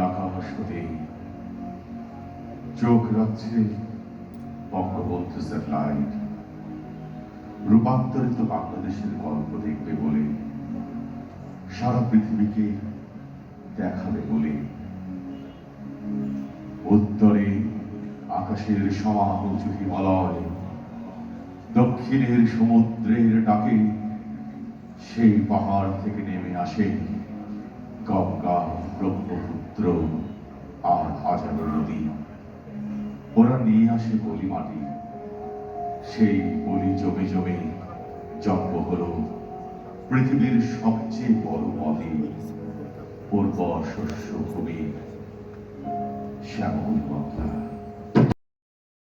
আকাশ হতে চোখ রাখছে বঙ্গবন্ধু স্যাটেলাইট। রূপান্তরিত বাংলাদেশের গল্প দেখবে বলে, সারা পৃথিবীকে দেখাবে বলে। উত্তরে আকাশের সমান উঁচু হিমালয়, দক্ষিণের সমুদ্রের ডাকে সেই পাহাড় থেকে নেমে আসে গঙ্গা, ব্রহ্মপুত্র আর হাজারো নদী। ওরা নিয়ে আসে বলি মাটি, সেই বলি জমে জমে জন্ম হলো পৃথিবীর সবচেয়ে বড় নদী, উর্বর শস্য ভূমি শ্যামল বাংলা।